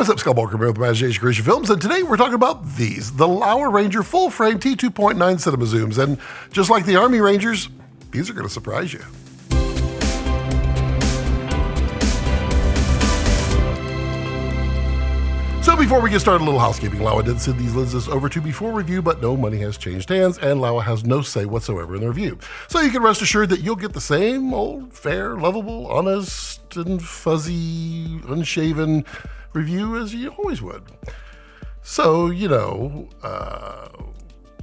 What's up, Skullwalker Bear with Imagination Creation Films, and today we're talking about these, the Laowa Ranger full-frame T2.9 cinema zooms, and just like the Army Rangers, these are going to surprise you. So before we get started, a little housekeeping. Laowa did send these lenses over to before review, but no money has changed hands, and Laowa has no say whatsoever in the review. So you can rest assured that you'll get the same old, fair, lovable, honest, and fuzzy, unshaven review as you always would. So,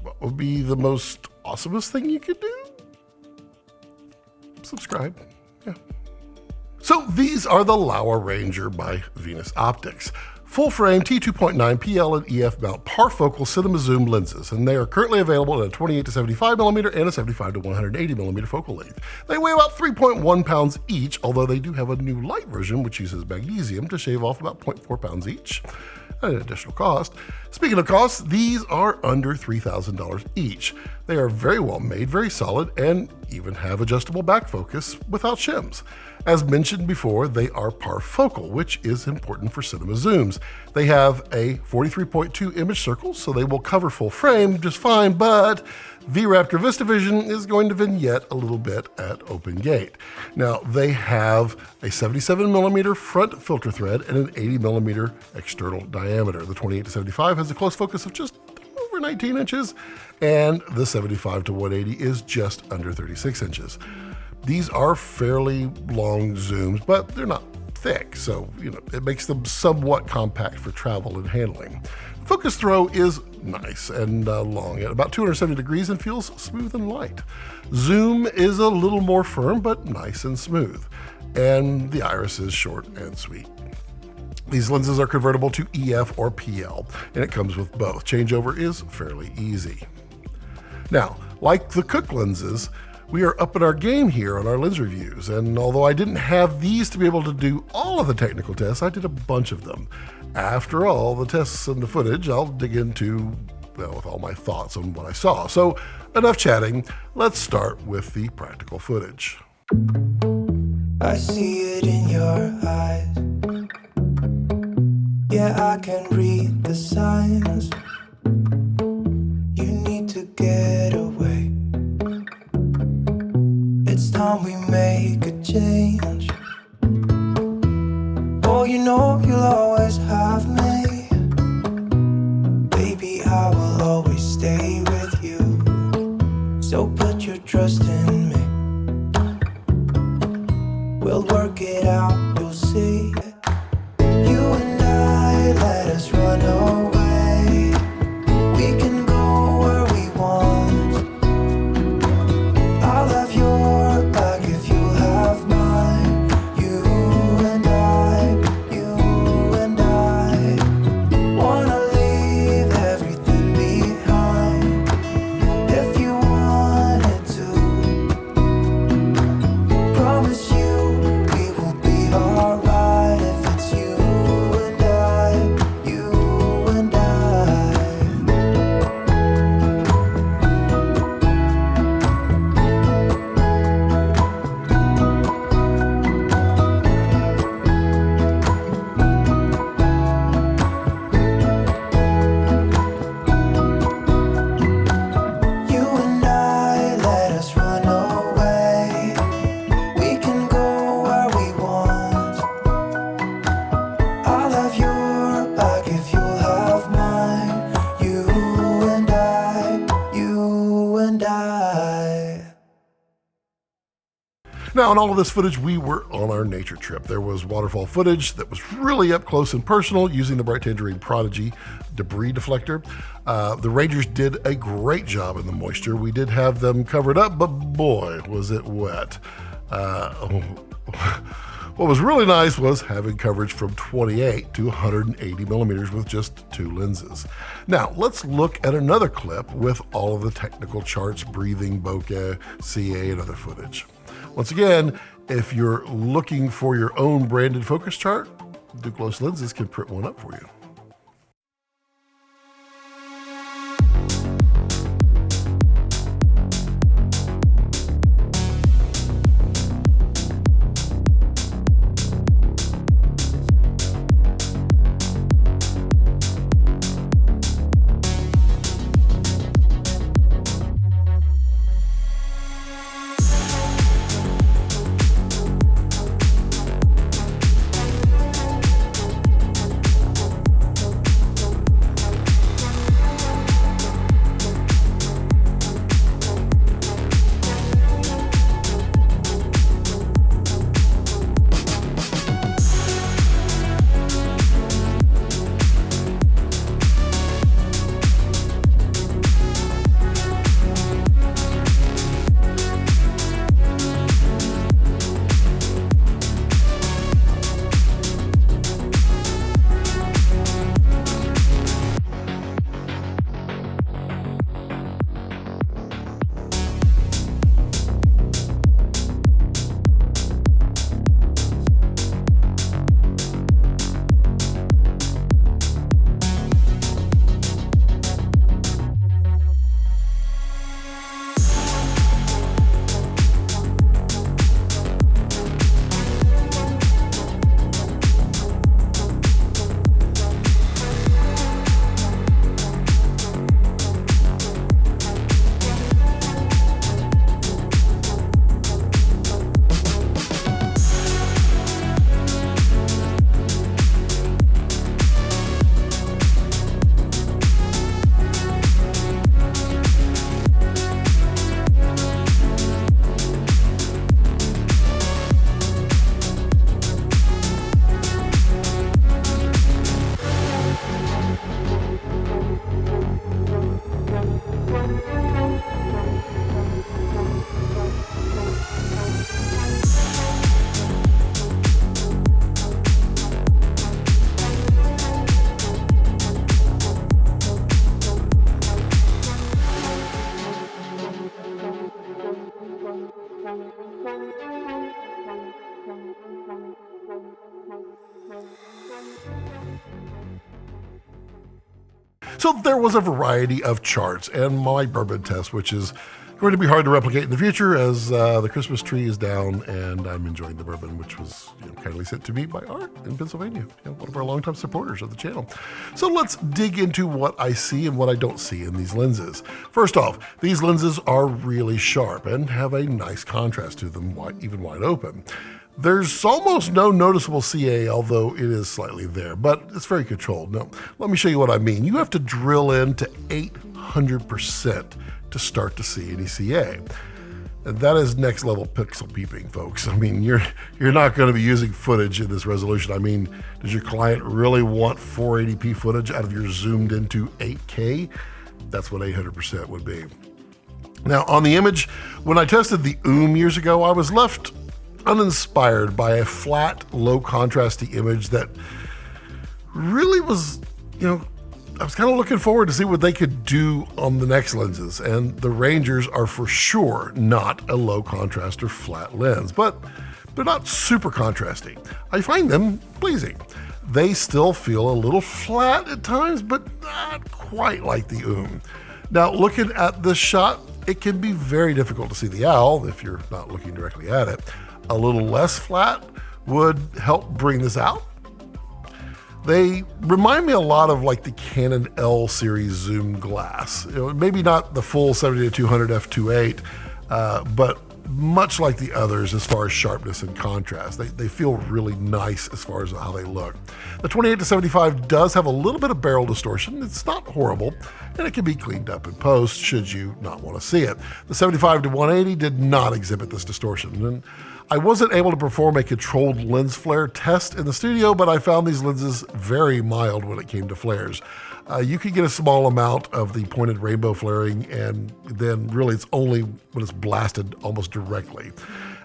what would be the most awesomest thing you could do? Subscribe. Yeah. So these are the Laowa Ranger by Venus Optics. Full-frame T2.9 PL and EF mount parfocal cinema zoom lenses, and they are currently available at a 28 to 75 millimeter and a 75 to 180 millimeter focal length. They weigh about 3.1 pounds each, although they do have a new light version which uses magnesium to shave off about 0.4 pounds each at an additional cost. Speaking of costs, these are under $3,000 each. They are very well made, very solid, and even have adjustable back focus without shims. As mentioned before, they are parfocal, which is important for cinema zooms. They have a 43.2 image circle, so they will cover full frame just fine, but V-Raptor VistaVision is going to vignette a little bit at open gate. Now, they have a 77 millimeter front filter thread and an 80 millimeter external diameter. The 28 to 75 has a close focus of just over 19 inches, and the 75 to 180 is just under 36 inches. These are fairly long zooms, but they're not thick, so it makes them somewhat compact for travel and handling. Focus throw is nice and long at about 270 degrees and feels smooth and light. Zoom is a little more firm, but nice and smooth. And the iris is short and sweet. These lenses are convertible to EF or PL, and it comes with both. Changeover is fairly easy. Now, like the Cooke lenses, we are up at our game here on our lens reviews, and although I didn't have these to be able to do all of the technical tests, I did a bunch of them. After all the tests and the footage, I'll dig into, with all my thoughts on what I saw. So enough chatting, let's start with the practical footage. I see it in your eyes. Yeah, I can read the signs. You need to get away. It's time we make a change. Oh, you'll always have me. Baby, I will always stay with you. So put your trust in me. We'll work it out, you'll see. You and I, let us run away. We can go where we want. I'll have your back if you have mine. You and I wanna leave everything behind. If you wanted to, promise you we will be alright. If it's you and I, you and I. You and I, let us run away. We can go where we want. I'll have your back if you'll have mine. You and I. Now, in all of this footage, we were on our nature trip. There was waterfall footage that was really up close and personal using the Bright Tangerine Prodigy debris deflector. The Rangers did a great job in the moisture. We did have them covered up, but boy, was it wet. What was really nice was having coverage from 28 to 180 millimeters with just 2 lenses. Now, let's look at another clip with all of the technical charts, breathing, bokeh, CA, and other footage. Once again, if you're looking for your own branded focus chart, Duclos Lenses can print one up for you. So there was a variety of charts and my bourbon test, which is going to be hard to replicate in the future as the Christmas tree is down and I'm enjoying the bourbon, which was kindly sent to me by Art in Pennsylvania, one of our longtime supporters of the channel. So let's dig into what I see and what I don't see in these lenses. First off, these lenses are really sharp and have a nice contrast to them, even wide open. There's almost no noticeable CA, although it is slightly there, but it's very controlled. Now, let me show you what I mean. You have to drill into 800% to start to see any CA. And that is next level pixel peeping, folks. I mean, you're not going to be using footage in this resolution. I mean, does your client really want 480p footage out of your zoomed into 8K? That's what 800% would be. Now, on the image, when I tested the years ago, I was left uninspired by a flat, low contrasty image that really was, I was kind of looking forward to see what they could do on the next lenses, and the Rangers are for sure not a low contrast or flat lens, but they're not super contrasty. I find them pleasing. They still feel a little flat at times, but not quite like the Now, looking at this shot, it can be very difficult to see the owl if you're not looking directly at it. A little less flat would help bring this out. They remind me a lot of like the Canon L series zoom glass. Maybe not the full 70-200 f2.8, but much like the others as far as sharpness and contrast. They feel really nice as far as how they look. The 28-75 does have a little bit of barrel distortion. It's not horrible, and it can be cleaned up in post should you not want to see it. The 75-180 did not exhibit this distortion, and I wasn't able to perform a controlled lens flare test in the studio, but I found these lenses very mild when it came to flares. You can get a small amount of the pointed rainbow flaring, and then really it's only when it's blasted almost directly.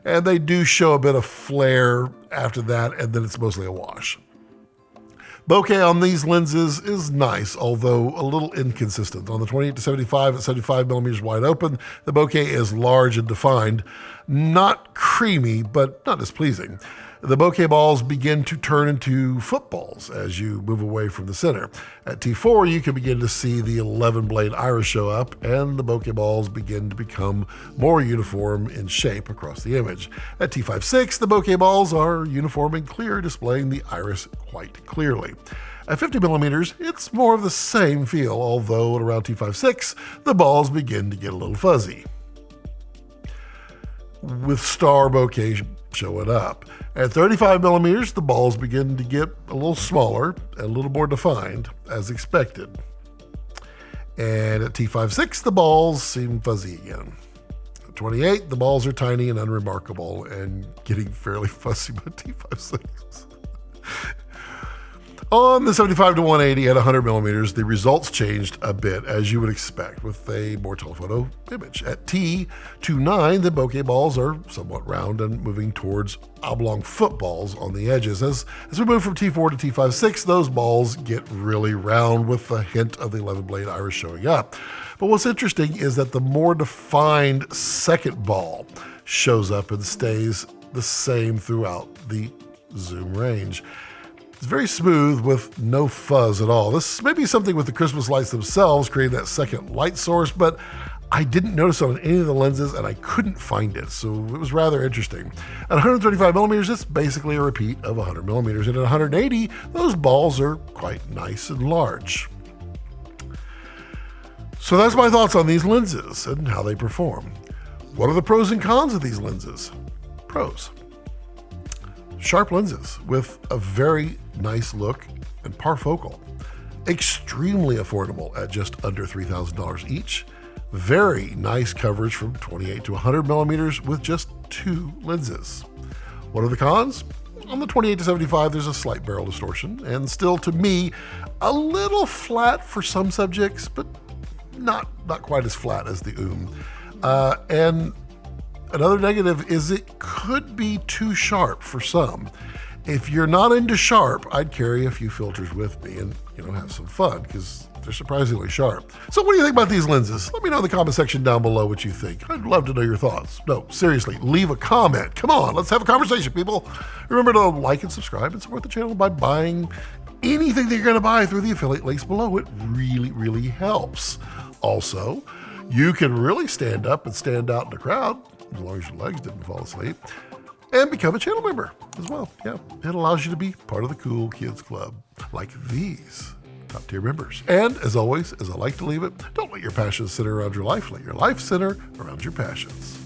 And they do show a bit of flare after that, and then it's mostly a wash. Bokeh on these lenses is nice, although a little inconsistent. On the 28-75 at 75 millimeters wide open, the bokeh is large and defined, not creamy, but not displeasing. The bokeh balls begin to turn into footballs as you move away from the center. At T4, you can begin to see the 11-blade iris show up, and the bokeh balls begin to become more uniform in shape across the image. At T5.6, the bokeh balls are uniform and clear, displaying the iris quite clearly. At 50 millimeters, it's more of the same feel, although at around T5.6, the balls begin to get a little fuzzy, with star bokeh showing up. At 35 millimeters, the balls begin to get a little smaller and a little more defined, as expected. And at T5.6, the balls seem fuzzy again. At 28, the balls are tiny and unremarkable and getting fairly fuzzy by T5.6. On the 75-180 at 100 millimeters, the results changed a bit, as you would expect, with a more telephoto image. At T2.9, the bokeh balls are somewhat round and moving towards oblong footballs on the edges. As we move from T4 to T5.6, those balls get really round with a hint of the 11-blade iris showing up. But what's interesting is that the more defined second ball shows up and stays the same throughout the zoom range. It's very smooth with no fuzz at all. This may be something with the Christmas lights themselves creating that second light source, but I didn't notice it on any of the lenses and I couldn't find it, so it was rather interesting. At 135 millimeters, it's basically a repeat of 100 millimeters, and at 180, those balls are quite nice and large. So that's my thoughts on these lenses and how they perform. What are the pros and cons of these lenses? Pros. Sharp lenses with a very nice look and parfocal. Extremely affordable at just under $3,000 each. Very nice coverage from 28 to 100 millimeters with just 2 lenses. What are the cons? On the 28 to 75, there's a slight barrel distortion, and still to me, a little flat for some subjects, but not quite as flat as the And another negative is it could be too sharp for some. If you're not into sharp, I'd carry a few filters with me and have some fun because they're surprisingly sharp. So what do you think about these lenses? Let me know in the comment section down below what you think. I'd love to know your thoughts. No, seriously, leave a comment. Come on, let's have a conversation, people. Remember to like and subscribe and support the channel by buying anything that you're going to buy through the affiliate links below. It really, really helps. Also, you can really stand up and stand out in the crowd, as long as your legs didn't fall asleep, and become a channel member as well. Yeah, it allows you to be part of the cool kids club, like these top tier members. And as always, as I like to leave it, don't let your passions center around your life. Let your life center around your passions.